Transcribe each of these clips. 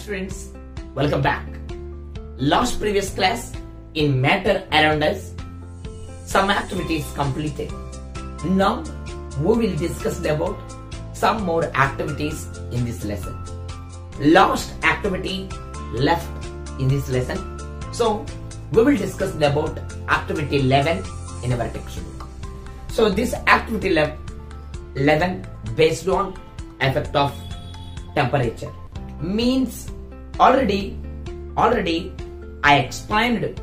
students, welcome back. Last previous class in matter around us, some activities completed. Now we will discuss about some more activities in this lesson. Last activity left in this lesson. So we will discuss about activity 11 in our textbook. So this activity 11 based on effect of temperature means already I explained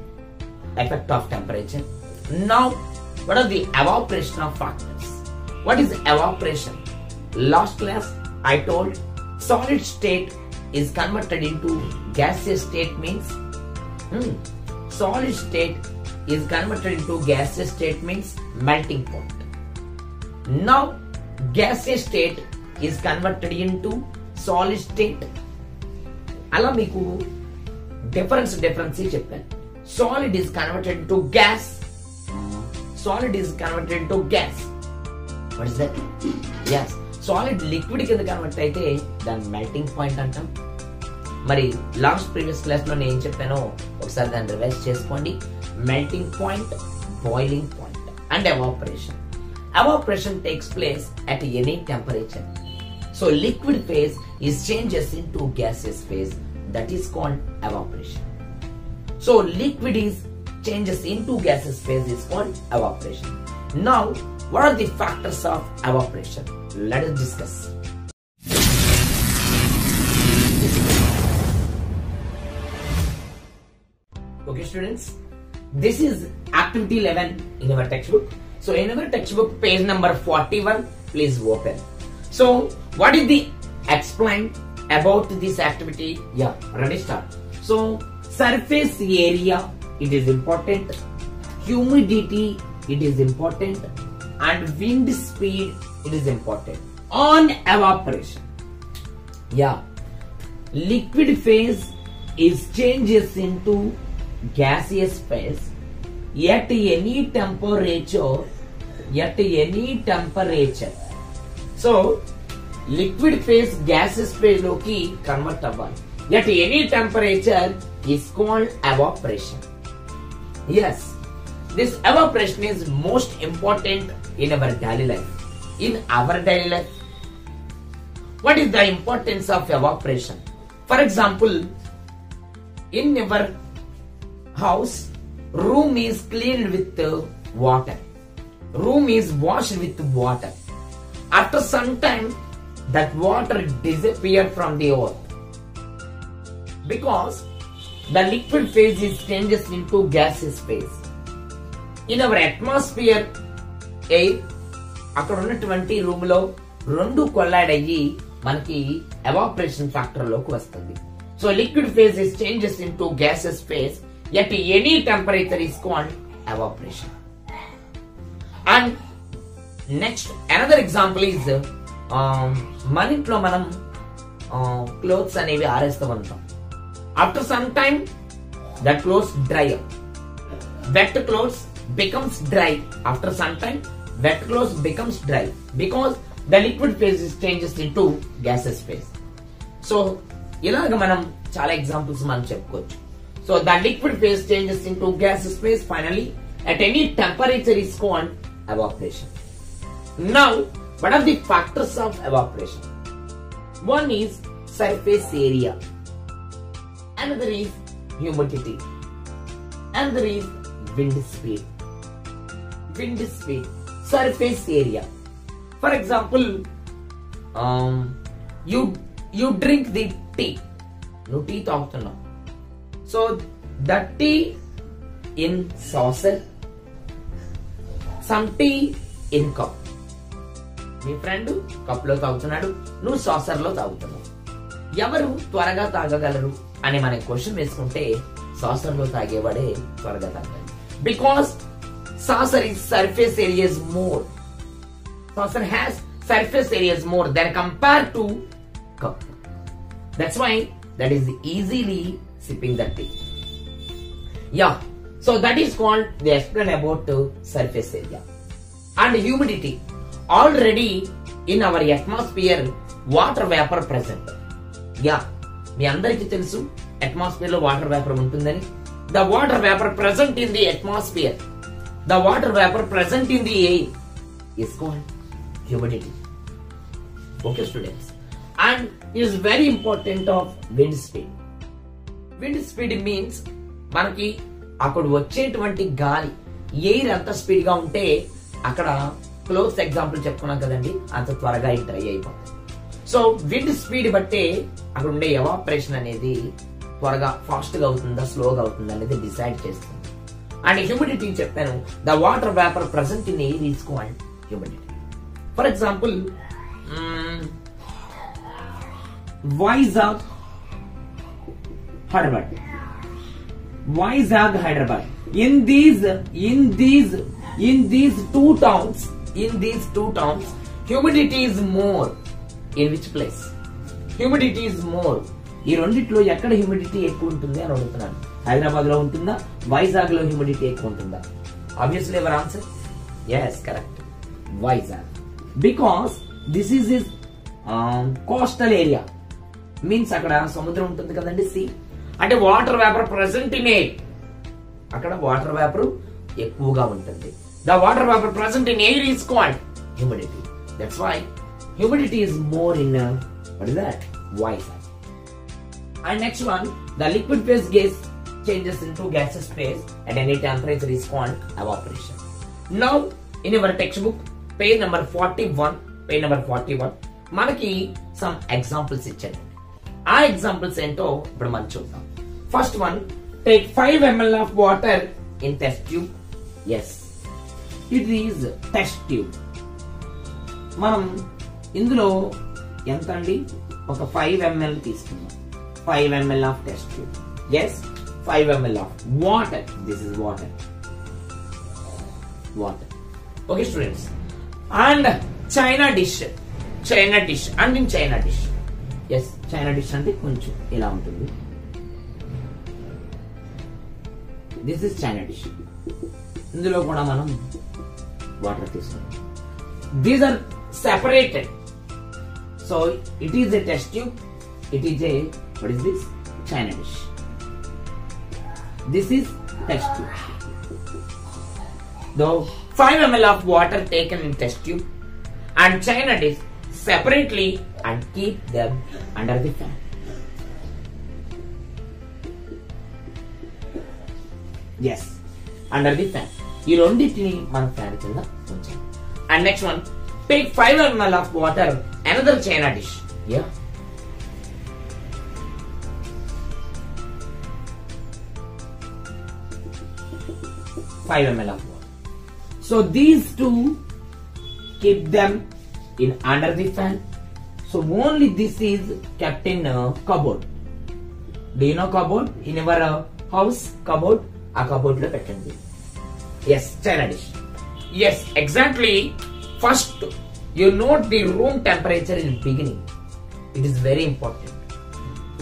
effect of temperature. Now what are the evaporation of factors? What is evaporation? Last class I told solid state is converted into gaseous state means solid state is converted into gaseous state means melting point. Now gaseous state is converted into solid state. అలా మీకు difference చెప్పాను. Solid is converted into gas. Solid is converted into gas. What is that? Yes. Solid liquid కింద convert అయితే దాని melting point అంటాం. మరి last previous class లో నేను ఏం చెప్పానో ఒకసారి దాన్ని రివైజ్ చేసుకోండి. Melting point, boiling point and evaporation. Evaporation takes place at any temperature. So liquid phase is changes into gaseous phase, that is called evaporation. So liquid is changes into gaseous phase is called evaporation. Now what are the factors of evaporation? Let us discuss. Okay students, this is activity 11 in our textbook. So in our textbook page number 41, please open. So what is the explain about this activity? Yeah, ready start. So surface area, it is important. Humidity, it is important. And wind speed, it is important. On evaporation, yeah, liquid phase is changes into gaseous phase at any temperature. So liquid phase gaseous phase loki convert avvali at any temperature is called evaporation. Yes, this evaporation is most important in our daily life. In our daily life, what is the importance of evaporation? For example, in our house, room is cleaned with water. Room is washed with water. After some time, that water disappeared from the earth because the liquid phase is changes into gaseous phase. In our atmosphere, air అక్కడ ఉన్నటువంటి room లో రెండు కొల్లాడ్ అయ్యి మనకి evaporation factor లోకి వస్తుంది. So liquid phase is changes into gaseous phase at any temperature is called evaporation. And next another example is మన ఇంట్లో మనం క్లోత్స్ అనేవి ఆరేస్తూ ఉంటాం. After some time that clothes dry up. Wet clothes becomes dry. After some time wet clothes becomes dry because the liquid phase is changes into gaseous phase. So ఇలాగ మనం చాలా examples మనం చెప్పుకోవచ్చు. So the liquid phase changes into gaseous phase. Finally, at any temperature is called evaporation. Now, what are the factors of evaporation? One is surface area. Another is humidity. Another is wind speed. Wind speed. Surface area. For example, you drink the tea. No tea తాగుతున్నావు. So the tea in saucer, some tea in cup. Me friend cup లో తాగుతున్నాడు, నువ్వు saucer లో తాగుతున్నావు. ఎవరు త్వరగా తాగగలరు అని మన question వేసుకుంటే saucer లో తాగేవాడే త్వరగా తాగాలి. Because saucer is surface area is more. Saucer has surface area is more than compared to cup. That's why that is easily sipping the tea. Yeah, so that is called they explain about surface area. And humidity. Already in our atmosphere water vapor present. Yeah, మీ అందరికీ తెలుసు atmosphere లో water vapour ఉంటుందని. The water vapour present in the atmosphere, the water vapour present in the air is called humidity. Okay students, and it is very important of wind speed. Wind speed means మనకి అక్కడ వచ్చేటువంటి గాలి air ఎంత speed గా ఉంటే అక్కడ close example చెప్పుకున్నాం కదండి, అంత త్వరగా డ్రై అయిపోతుంది. సో విండ్ స్పీడ్ బట్టే అక్కడ ఉండే ఎవాపరేషన్ అనేది త్వరగా ఫాస్ట్ గా అవుతుందా స్లోగా అవుతుందా అనేది డిసైడ్ చేస్తుంది. అండ్ హ్యూమిడిటీ చెప్పాను, the water vapour present in air is called humidity. For example, Vizag, Hyderabad. Vizag, Hyderabad. In these two towns, humidity is more. In which place? Humidity is more. ఈ రెండిట్లో ఎక్కడ humidity ఎక్కువ ఉంటుంది అని అడుగుతున్నాను. హైదరాబాద్ లో ఉంటుందా, వైజాగ్ లో హ్యూమిడిటీ ఎక్కువ ఉంటుందా? Obviously our answer, yes, correct. Vizag, because this is his coastal area, means అక్కడ సముద్రం ఉంటుంది కదండి, సీ. అంటే water vapour present in air, అక్కడ వాటర్ వేపర్ ఎక్కువగా ఉంటుంది. The water vapour present in air is called humidity. That's why humidity is more in what is that? Vizag. And next one, the liquid phase gas changes into gaseous phase at any temperature is called evaporation. Now in your textbook page number 41 మనకి some examples ఇచ్చారు. ఆ examples ఏంటో ఇప్పుడు మనం చూద్దాం. First one, take 5 ml of water in test tube. Yes, it is test tube. మనం ఇందులో ఎంత అండి, ఒక 5 ml తీసుకున్నాం. 5 ml of test tube. Yes, 5 ml of water. This is water. Okay students, and China dish, and in China dish. Yes, China dish అంటే కొంచెం ఇలా ఉంటుంది. This is China dish. ఇందులో కూడా మనం వాటర్ తీసుకుంటాం. These are separated. So it is a test tube. It is a, what is this? China dish. This is test tube. Though 5 ml of water taken in test tube and China dish separately and keep them under the fan. Yes, under the fan. ఈ రెండింటిని మన fan కింద ఉంచాలి. And next one, take 5 ml of water, another China dish. Yeah. Five ml of water. So these two, keep them in under the fan. So only this is kept in a cupboard. Do you know cupboard? In our house, cupboard. A cupboard lo pettandi. Yes, China dish. Yes, exactly. First, you note the room temperature in beginning. It is very important.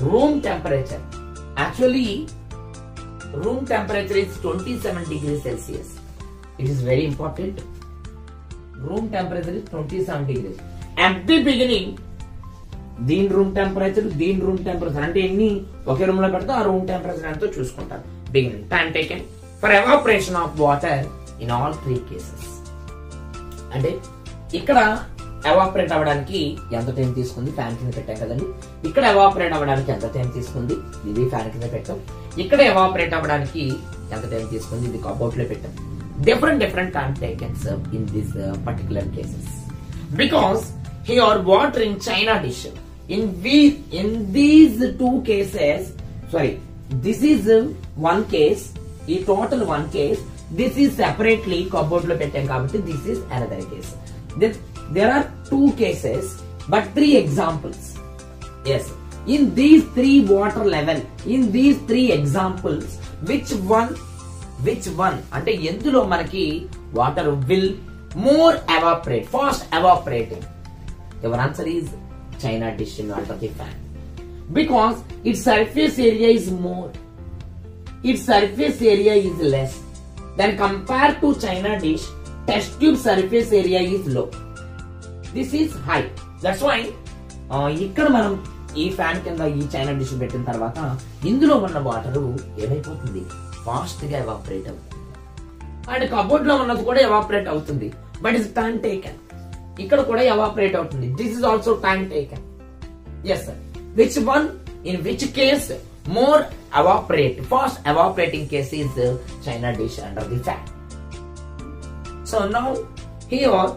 Room temperature. Actually, room temperature is 27 degrees Celsius. It is very important. Room temperature is 27 degrees. At the beginning, దీని room temperature అంటే ఎన్ని ఒకే room లో పెడితే ఆ room temperature ఎంతో చూసుకుంటారు. Beginning time taken for evaporation of water in all 3 cases. అంటే ఇక్కడ ఎవాపరేట్ అవ్వడానికి ఎంత టైం తీసుకుంది, ఫ్యాన్ కింద పెట్టాం కదండి. ఇక్కడ ఎవాపరేట్ అవ్వడానికి ఎంత టైం తీసుకుంది, ఇది ఫ్యాన్ కింద పెట్టాం. ఇక్కడ ఎవాపరేట్ అవ్వడానికి ఎంత టైం తీసుకుంది, ఇది కబోర్డ్ లో పెట్టాం. Different time taken in these particular cases, because here water in China dish in these 2 cases, sorry, this is one case, total one case. This is separately cupboard lo pettam kabatti this is another case. There are 2 cases but 3 examples. Yes, in these 3 water level, in these 3 examples, which one అంటే ఎందులో మనకి water will more evaporate, fast evaporating? Your answer is China dish under the fan, because its surface area is more, its surface area is less than compared to China dish. Test tube surface area is low, this is high. That's why ఇక్కడ మనం ఈ fan కింద ఈ China dish పెట్టిన తర్వాత ఇందులో ఉన్న water ఏమైపోతుంది, ఫాస్ట్ గా ఎవాపరేట్ అవుతుంది. అండ్ కబోర్డ్ లో ఉన్నది కూడా ఎవాపరేట్ అవుతుంది. But is time taken. ఇక్కడ కూడా ఎవాపరేట్ అవుతుంది. This is also time taken. Yes sir. Which one, in which case more fast evaporating case is china dish under the fan. So now here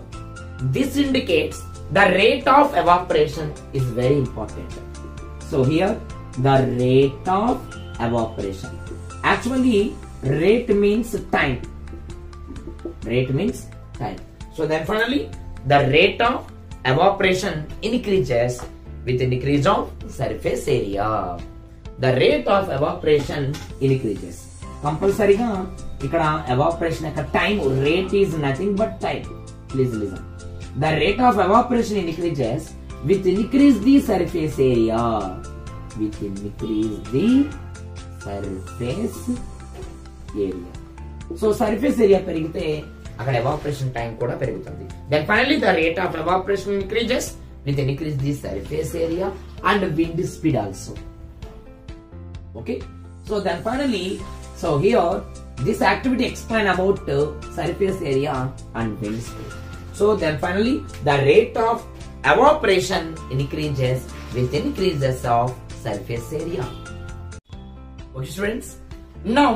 this indicates the rate of evaporation is very important. So here the rate of evaporation, actually rate means time. So then finally the rate of evaporation increases with the increase of surface area. The rate of evaporation increases. కంపల్సరీగా ఇక్కడ evaporation యొక్క time, rate is nothing but time. Please listen. The rate of evaporation increases with increase the surface area. With increase the surface area. So surface area పెరిగితే అక్కడ evaporation time కూడా పెరుగుతుంది. Then finally the rate of evaporation increases with increase the surface area and wind speed also. Okay, so then finally, so here this activity explain about surface area and wind speed. So then finally the rate of evaporation increases with increases of surface area. Okay students, now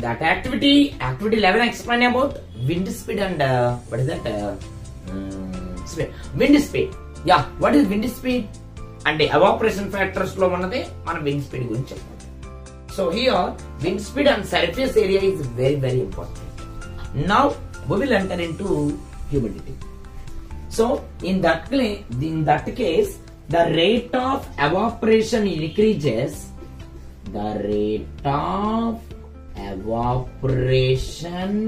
that activity 11 explain about wind speed and what is that speed, wind speed. Yeah, what is wind speed? అంటే evaporation factors లో ఉన్నదే మన wind speed గురించి చెప్పాలి. So here wind speed and surface area is very very important. Now we will enter into humidity. So in that case the rate of evaporation increases. The rate of evaporation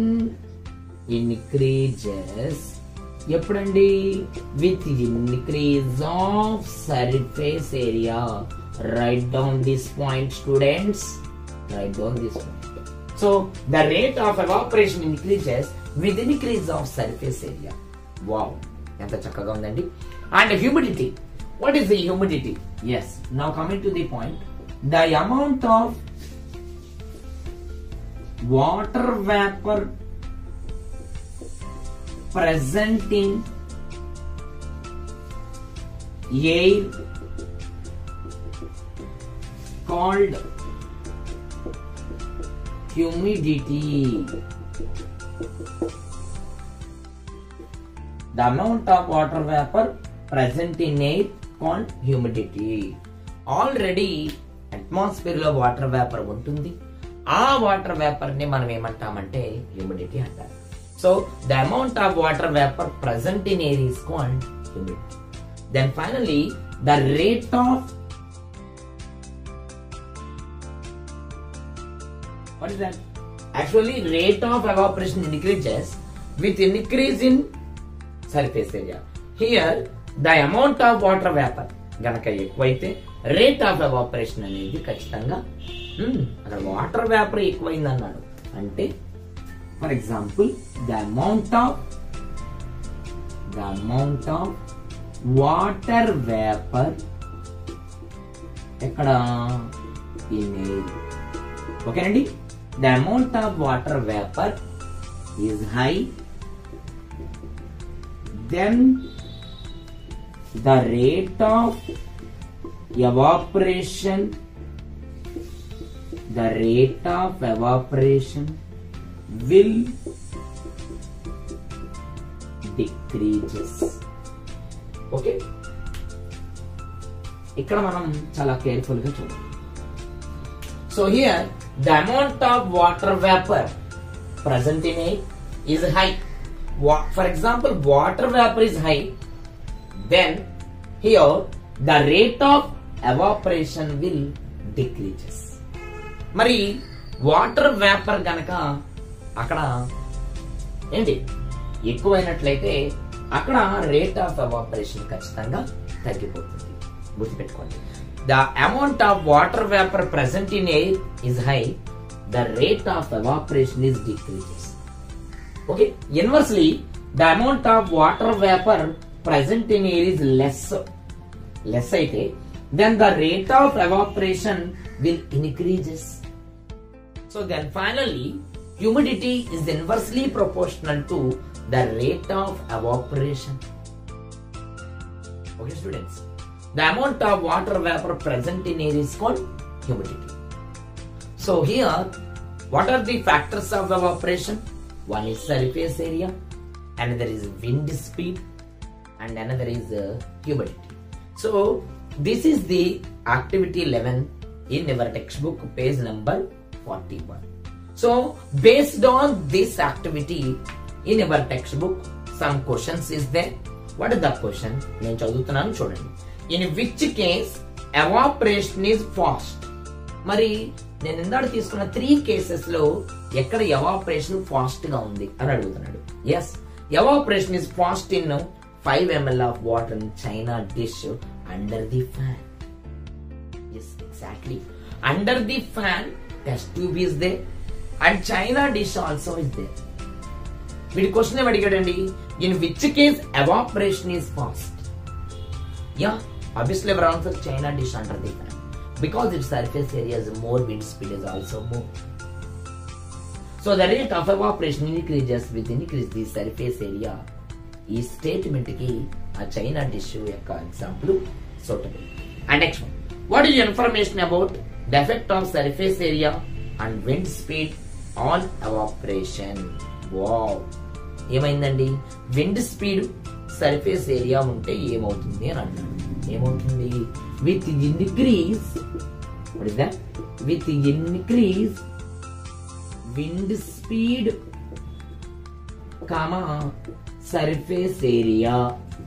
increases ఎప్పుడండి? With increase of surface area. Right down this point students, right down this point. So the rate of evaporation increases with increase of surface area. Wow, ఎంత చక్కగా ఉందండి. And humidity, what is the humidity? Yes, now coming to the point. The amount of water vapour present in air called humidity. The amount of water vapor present in air called humidity. Already atmosphere లో water vapour ఉంటుంది. ఆ water vapour ని మనం ఏమంటామంటే humidity అంటారు. So the amount of water vapor present in air is called humidity. Then finally the rate of, what is that? Actually rate of evaporation increases with increase in surface area. Here the amount of water vapor గనక ఎక్కువైతే rate of evaporation అనేది ఖచ్చితంగా అక్కడ water vapour ఎక్కువైంది అన్నాడు అంటే, for example the amount of water vapor ఎక్కడ in air. Okay అండి, the amount of water vapor is high, then the rate of evaporation will decreases. Okay, ఇక్కడ మనం చాలా కేర్ఫుల్ గా చూడాలి. So here the amount of water vapour present in air is high. For example, water vapor is high, then here the rate of evaporation will decreases. మరి water vapour గనక అక్కడ ఏంటి ఎక్కువైనట్లయితే అక్కడ రేట్ ఆఫ్ ఎవాపరేషన్ ఖచ్చితంగా తగ్గిపోతుంది. గుర్తుపెట్టుకోండి, the amount of water vapour present in air is high, the rate of evaporation is decreases. Okay, inversely the amount of water vapour present in air is less, less అయితే then the rate of evaporation will increases. So then finally humidity is inversely proportional to the rate of evaporation. Okay students, the amount of water vapor present in air is called humidity. So here what are the factors of evaporation? One is surface area, another is wind speed, and another is humidity. So this is the activity 11 in our textbook, page number 41. So based on this activity in our textbook, some questions is there. What is the question? నేను చదువుతున్నాను చూడండి. In which case evaporation is fast? మరి నేను ఇందాక తీసుకున్న 3 cases లో ఎక్కడ evaporation fast గా ఉంది అని అడుగుతున్నాడు. Yes, evaporation is fast in 5 ml of water in China dish under the fan. Yes, exactly. Under the fan, test tube is there and China dish also is there. వీడి question ఏం అడిగాడండి? In which case evaporation is fast? Yeah, obviously our answer China dish under the fan because its surface area is more, wind speed is also more. So the rate of evaporation increases with increase the surface area. ఈ statement కి ఆ china dish యొక్క example suitable. And next one, what is information about the effect of surface area and wind speed on evaporation? Wow, ఏమైందండి? Wind speed surface area ఉంటే ఏమవుతుంది అని అన్నాడు. ఏమవుతుంది? With increase, what is that? With increase wind speed comma surface area.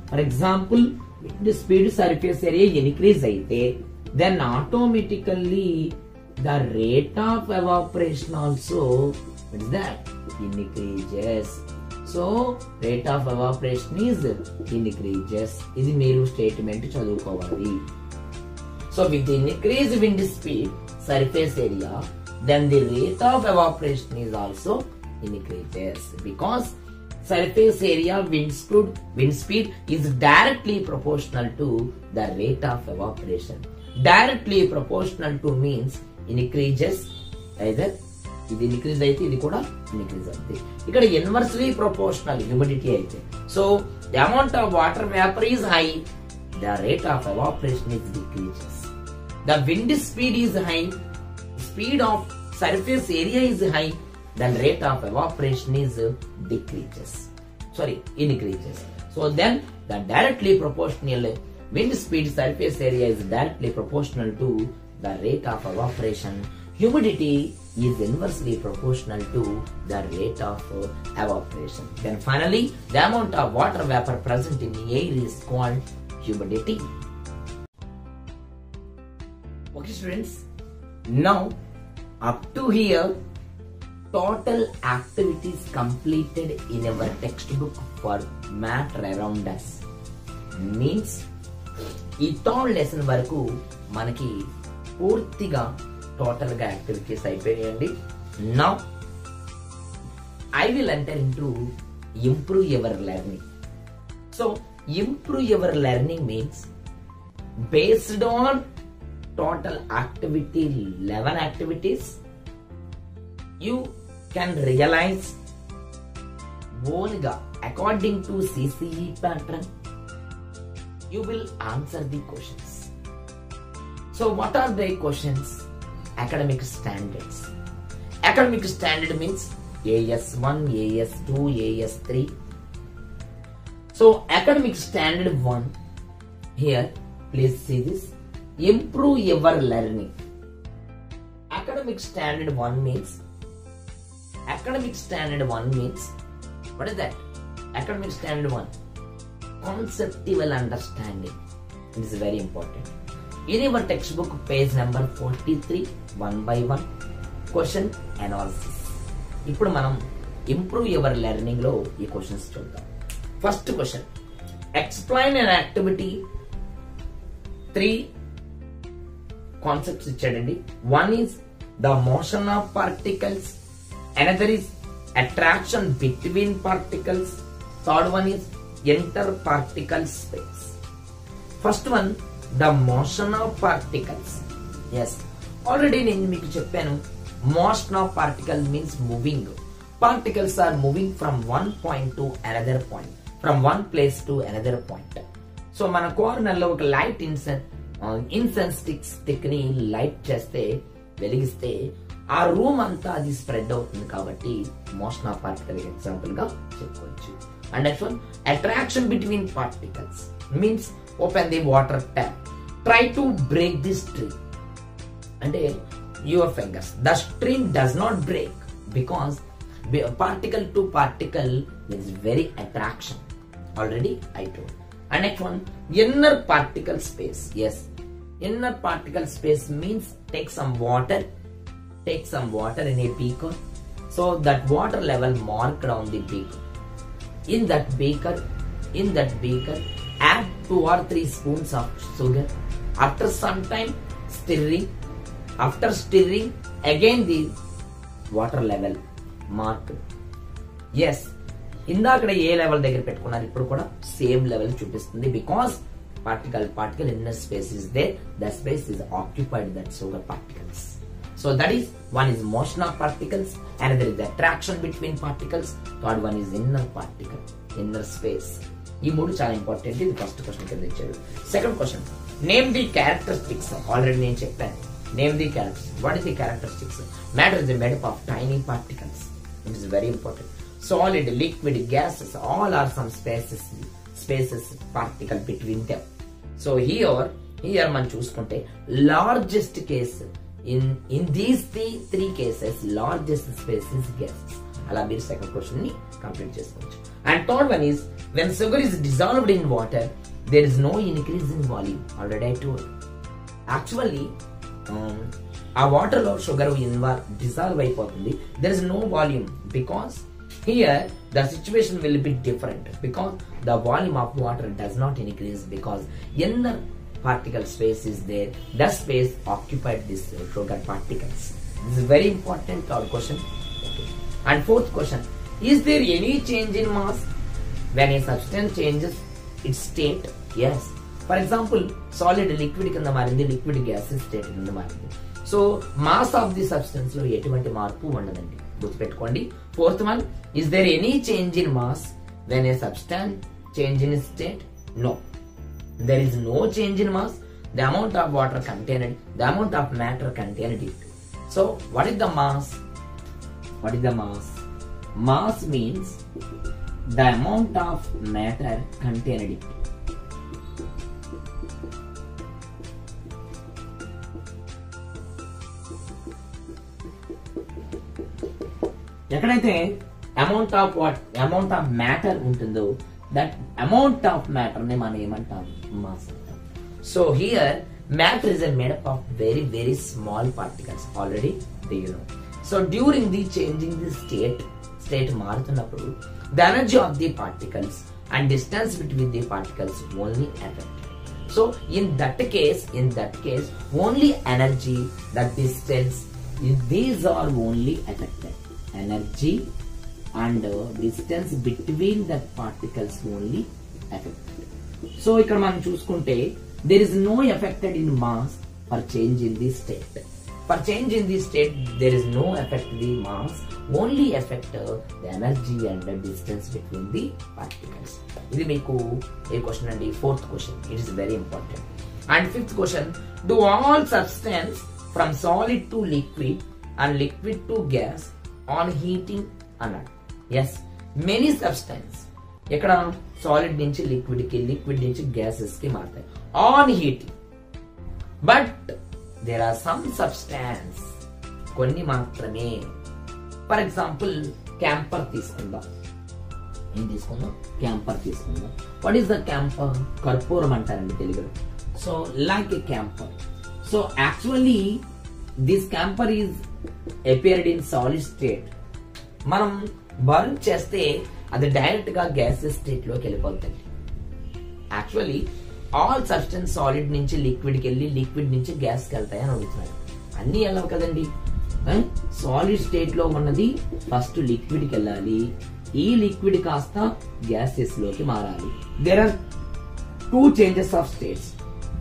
For example wind speed surface area increase అయితే then automatically the rate of evaporation also increases. So rate of evaporation is increases. ఇది మీరు statement చదువుకోవాలి. So with increase wind speed surface area then the rate of evaporation is also increases because surface area wind speed is directly proportional to the rate of evaporation. Directly proportional to means increases, either ఇది increase అయితే ఇది కూడా increase అవుతుంది. ఇక్కడ inversely proportional humidity అయితే, so the amount of water vapor is high, the rate of evaporation is decreases. The wind speed is high, speed of surface area is high, then rate of evaporation is increases. So then the directly proportional wind speed surface area is directly proportional to the rate of evaporation. Humidity is inversely proportional to the rate of evaporation. Then finally the amount of water vapor present in the air is called humidity. Okay students, now up to here total activities completed in our textbook for matter around us means ఈ third lesson వరకు మనకి పూర్తిగా total గా activities అయిపోయాయండి. Now I will enter into improve your learning. So improve your learning means based on total activity 11 activities you can realize ownga according to CCE pattern you will answer the questions. So what are the questions? Academic standards. Academic standard means AS1, AS2, AS3. So academic standard 1, here please see this, improve your learning. Academic standard 1 means what is that? Academic standard 1, conceptual understanding. It is very important. In your textbook page number 43, 1 by 1 question analysis. ఇప్పుడు మనం improve your learning లో ఈ questions చూద్దాం. First question, explain an activity. 3 concepts ఇచ్చాడండి. One is the motion of particles, another is attraction between particles, third one is inter particle space. First one the motion of particles. Yes, already నేను మీకు చెప్పాను, motion of particle means moving. Particles are moving from one point to another point, from one place to another point. So మన corner లో ఒక light incense stick ని light చేస్తే, వెలిగిస్తే ఆ రూమ్ అంతా అది స్ప్రెడ్ అవుతుంది. కాబట్టి మోషన్ ఆఫ్ పార్టికల్ ఎగ్జాంపుల్ గా చెప్పుకోవచ్చు. And next one, attraction between particles means open the water tap, try to break the stream. అంటే your fingers, the stream does not break because particle to particle is very attraction. Already I told. And next one, inner particle space. Yes, inner particle space means take some water in a beaker. So that water level marked on the beaker. In that beaker, add 2 or 3 spoons of sugar. After some time stirring, again the water level mark. Yes, ఇందాక ఏ level దగ్గర పెట్టుకున్నారు, ఇప్పుడు కూడా same level చూపిస్తుంది. Because particle inner space is there, that space is occupied that sugar particles. So that is, one is motion of particles, another is attraction between particles, third one is inner space. ఈ మూడు చాలా important. ఇది first question కింద ఇచ్చాడు. Second question, name the characteristics. Already నేను చెప్పాను, name the characteristics. What is the characteristics? Matter is made up of tiny particles. It is very important. Solid, liquid, gases, all are some spaces particle between them. So here man చూసుకుంటే largest case in these three cases, largest space is gases. అలా మీరు second question ని complete చేసుకోవచ్చు. And third one is, when sugar is dissolved in water, there is no increase in volume. Already I told. Actually, ఆ water లో sugar dissolve అయిపోతుంది. There is no volume because here the situation will be different because the volume of water does not increase because inner particle space is there. That space occupied this sugar particles. This is very important third question. Okay. And fourth question, is there any change in mass when a substance changes its state? Yes. For example, solid liquid కింద మారింది, liquid gaseous state కింద మారింది. So mass of the substance లో ఎటువంటి మార్పు ఉండదండి, గుర్తుపెట్టుకోండి. Fourth one, is there any change in mass when a substance change in state? No, there is no change in mass. The amount of water contained, the amount of matter contained it. So what is the mass? Mass means the amount of matter contained it. ఎక్కడైతే amount of matter ఉంటుందో that amount of matter ని మనం ఏమంటాం? Mass అంటాం. So here matter is made up of very very small particles. Already do you know. So during the changing the state మారుతున్నప్పుడు the energy of the particles and distance between the particles only effect. So in that case only energy, that distance, these are only affected. Energy and distance between the particles only affected. So ఇక్కడ మనం చూసుకుంటే there is no affected in mass for change in the state. For change in the state there is no affect the mass, only affect the energy and the distance between the particles. ఇది మీకు ఏ question అండి? Fourth question. It is very important. And fifth question, do all substance from solid to liquid and liquid to gas on heating అన్నాడు. Yes, many substance ఇక్కడ solid నుంచి liquid కి, liquid నుంచి gases కి మారుతాయి on heating. But there are some substance, కొన్ని మాత్రమే. For example camper తీసుకుందాం. ఏం తీసుకుందాం? క్యాంపర్ తీసుకుందాం. What is the camper? కర్పూరం అంటారండి తెలుగులో. So like A camper. So actually this camper is appeared in solid state. మనం బర్న్ చేస్తే అది డైరెక్ట్ గా గ్యాసెస్ స్టేట్ లోకి వెళ్ళిపోతుంది. యాక్చువల్లీ ఆల్ సబ్స్టెన్స్ సాలిడ్ నుంచి లిక్విడ్ కి వెళ్ళి, లిక్విడ్ నుంచి గ్యాస్ కి వెళ్తాయి అని అడుగుతున్నారు. అన్ని వెళ్ళవు కదండి. సాలిడ్ స్టేట్ లో ఉన్నది ఫస్ట్ లిక్విడ్ కి వెళ్ళాలి, ఈ లిక్విడ్ కాస్త గ్యాసెస్ లోకి మారాలి. There are two changes of states.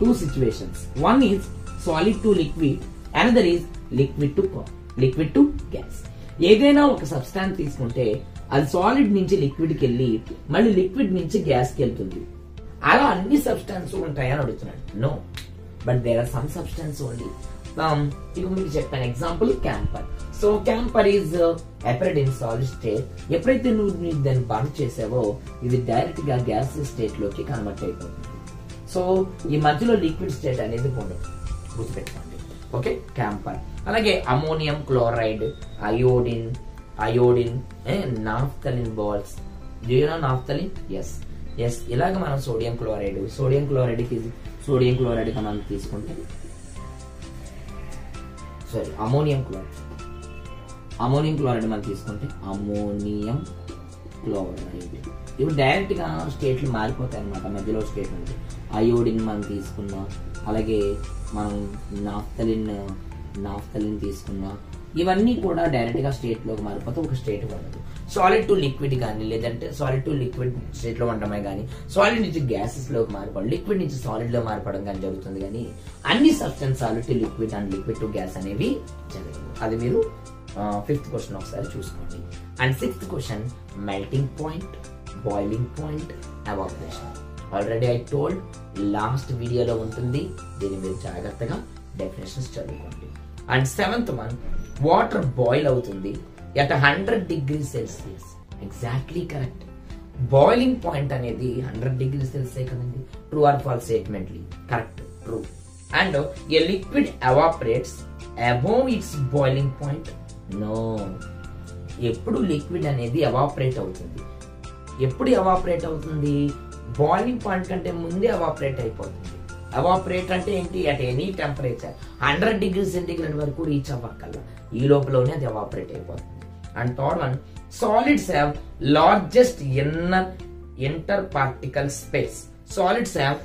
two situations. One is solid to liquid, another is liquid to gas. ఏదైనా ఒక సబ్స్టాన్స్ తీసుకుంటే అది సాలిడ్ నుంచి లిక్విడ్ కి వెళ్ళి మళ్ళీ లిక్విడ్ నుంచి గ్యాస్ కి వెళ్తుంది. అలా అన్ని సబ్స్టాన్స్ ఉంటాయని అడుగుతున్నాడు. No, but there are some substance only. ఇక మీకు చెప్పాను example camphor. So camphor is operate in solid state. ఎప్పుడైతే నువ్వు దాన్ని బండ్ చేసావో ఇది డైరెక్ట్ గా గ్యాస్ స్టేట్ లోకి కన్వర్ట్ అయిపోతుంది. సో ఈ మధ్యలో లిక్విడ్ స్టేట్ అనేది ఉండదు, గుర్తుపెట్టుకోండి. Okay, camphor. అలాగే ammonium chloride, iodine naphthalene balls. Do you know naphthalene? Yes. ఇలాగ మనం సోడియం క్లోరైడ్ కి మనం తీసుకుంటే అమోనియం క్లోరైడ్ మనం తీసుకుంటే అమోనియం క్లోరైడ్ ఇవి డైరెక్ట్ గా స్టేట్లు మారిపోతాయి అనమాట. మధ్యలో స్టేట్ ఉంది. అయోడిన్ మనం తీసుకున్నాం, అలాగే మనం నాఫ్థలిన్ తీసుకున్నాం. ఇవన్నీ కూడా డైరెక్ట్ గా స్టేట్ లోకి మారిపోతే ఒక స్టేట్ ఉండదు. సాలిడ్ టు లిక్విడ్ కానీ, లేదంటే సాలిడ్ టు లిక్విడ్ స్టేట్ లో ఉండడమే కానీ, సాలిడ్ నుంచి గ్యాసెస్ లోకి మారిపోవడం, లిక్విడ్ నుంచి సాలిడ్ లో మారిపోవడం కానీ జరుగుతుంది. కానీ అన్ని substance solid to liquid and liquid to gas అనేవి జరగవు. అది మీరు 5th క్వశ్చన్ ఒకసారి చూసుకోండి. And 6th question melting point, boiling point, evaporation. Already I told, last వీడియోలో ఉంటుంది. దీన్ని మీరు జాగ్రత్తగా డెఫినేషన్స్ చదువుకోండి. And 7th one, water boil అవుతుంది at 100 degrees Celsius. Exactly correct. Boiling point అనేది 100 degrees Celsius కదండి. ట్రూ ఆర్ ఫాల్స్ స్టేట్మెంట్లీ? Correct, true. And a liquid evaporates above it's boiling point? No. ఎప్పుడు లిక్విడ్ అనేది ఎవాపరేట్ అవుతుంది? ఎప్పుడు evaporate అవుతుంది? Boiling point కంటే ముందే ఎవాపరేట్ అయిపోతుంది. ఎవాపరేట్ అంటే ఏంటి? At any temperature 100 degrees Centigrade వరకు రీచ్ అవ్వక్కల్లా ఈ లోపలనే అది ఎవాపరేట్ అయిపోతుంది. And third one, solids have largest inter particle space. Solids have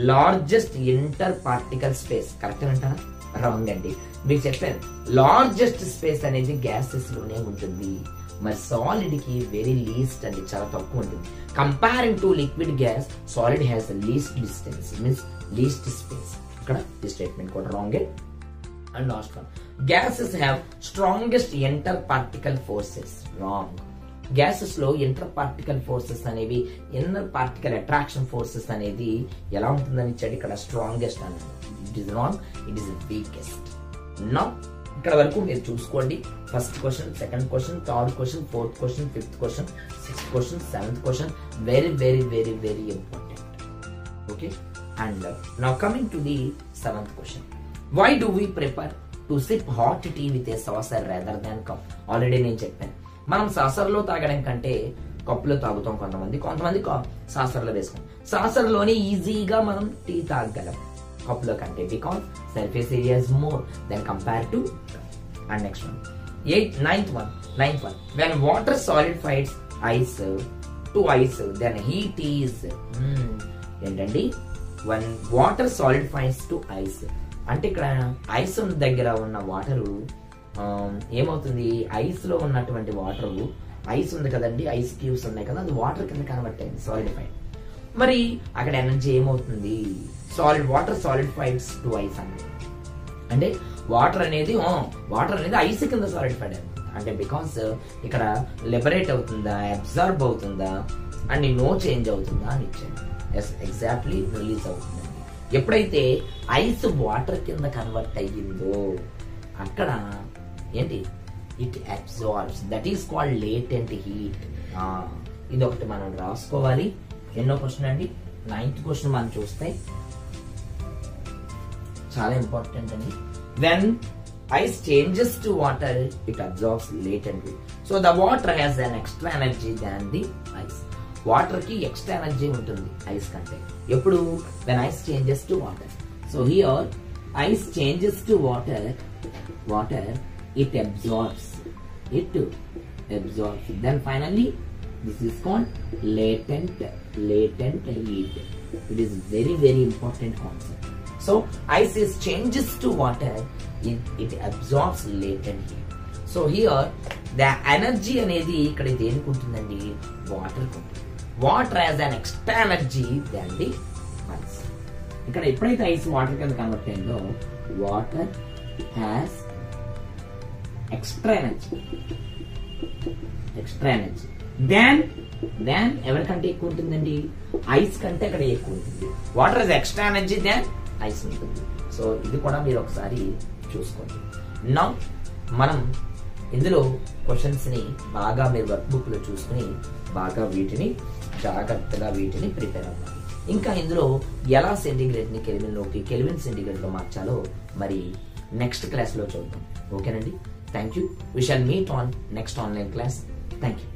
largest inter particle space. Correct అంటారా? రాంగ్ అండి. మీకు చెప్పాను, లార్జెస్ట్ స్పేస్ అనేది గ్యాసెస్ లోనే ఉంటుంది. మరి సాలిడ్ కి వెరీ లీస్ట్ అండి, చాలా తక్కువ ఉంటుంది. Comparing to liquid gas, solid has least distance, means least space. ఇక్కడ ఈ స్టేట్మెంట్ కూడా wrong. And last one, gases have strongest inter particle forces. Wrong. Gases లో ఇంటర్ పార్టికల్ ఫోర్సెస్ అనేవి, ఇన్నర్ పార్టికల్ అట్రాక్షన్ ఫోర్సెస్ అనేది ఎలా ఉంటుందని ఇచ్చాడు ఇక్కడ, స్ట్రాంగెస్ట్ అన్నాడు. It is wrong, it is weakest. Now ఇక్కడ వరకు మీరు చూసుకోండి. 1st question, 2nd question, 3rd question, 4th question, 5th question, 6th question, 7th question, very very very very important. Okay, and now coming to the 7th question. Why do we prefer to sip hot tea with a saucer rather than cup? Already నేను చెప్పాను, మనం సాసర్లో తాగడం కంటే కప్పులో తాగుతాం. కొంతమంది సాసర్లో వేసుకుంటాం. సాసర్లోనే ఈజీగా మనం టీ తాగగలం కప్పులో కంటే, because surface area is more than compare to. And next one, 9th one, when water solidifies ice to ice, then heat is ఏంటండి? when water solidifies to ice అంటే ఇక్కడ ఐస్ దగ్గర ఉన్న వాటర్ ఏమవుతుంది? ఐస్ లో ఉన్నటువంటి వాటర్, ఐస్ ఉంది కదండి, ఐస్ క్యూబ్స్ ఉన్నాయి కదా, అది వాటర్ కింద కన్వర్ట్ అయింది, సాలిడిఫైడ్. మరి అక్కడ ఎనర్జీ ఏమవుతుంది? వాటర్ సాలిడిఫైడ్స్ టు ఐస్ అంటే వాటర్ అనేది ఐస్ కింద సాలిడిఫైడ్ అయింది అంటే, బికాస్ ఇక్కడ లిబరేట్ అవుతుందా, అబ్జర్బ్ అవుతుందా, అండ్ నో చేంజ్ అవుతుందా అని ఇచ్చాడు. ఎస్, ఎగ్జాక్ట్లీ రిలీజ్ అవుతుందండి. ఎప్పుడైతే ఐస్ వాటర్ కింద కన్వర్ట్ అయ్యిందో అక్కడ ఏంటి? It absorbs. That is called latent heat. ఇది ఒకటి మనం రాసుకోవాలి. ఎన్నో క్వశ్చన్ అండి? 9th క్వశ్చన్ మనం చూస్తే చాలా ఇంపార్టెంట్ అండి. When ice changes to water, it absorbs latently. So the water has an extra energy than the ice. Water ki extra energy ఉంటుంది ice కంటే. ఎప్పుడు? when ice changes to water. So here ice changes to water, it absorbs. Then finally this is called latent heat. It is very very important concept. So ice is changes to water, it absorbs latent heat. So here the energy అనేది ఇక్కడ దేనికి ఉంటుందండి? Water కి ఉంటుంది. Water has an extra energy than the ice. ఇక్కడ ఎప్పుడైతే ice water కింద convert అయిందో వాటర్ హ్యాస్ ఎక్స్ట్రా ఎనర్జీ దాన్ ఎవరికంటే ఎక్కువ ఉంటుందండి? ఐస్ కంటే అక్కడ ఎక్కువ ఉంటుంది. Water is extra energy than ice ఉంటుంది. సో ఇది కూడా మీరు ఒకసారి చూసుకోండి. నౌ మనం ఇందులో క్వశ్చన్స్ ని బాగా మీరు వర్క్ బుక్ లో చూసుకుని బాగా వీటిని జాగ్రత్తగా ప్రిపేర్ అవ్వాలి. ఇంకా ఇందులో ఎలా సెంటిగ్రేడ్ ని కెల్విన్ సెంటిగ్రేడ్ లో మార్చాలో మరి నెక్స్ట్ క్లాస్ లో చూద్దాం. ఓకేనండి. Thank you. We shall meet on next online class. Thank you.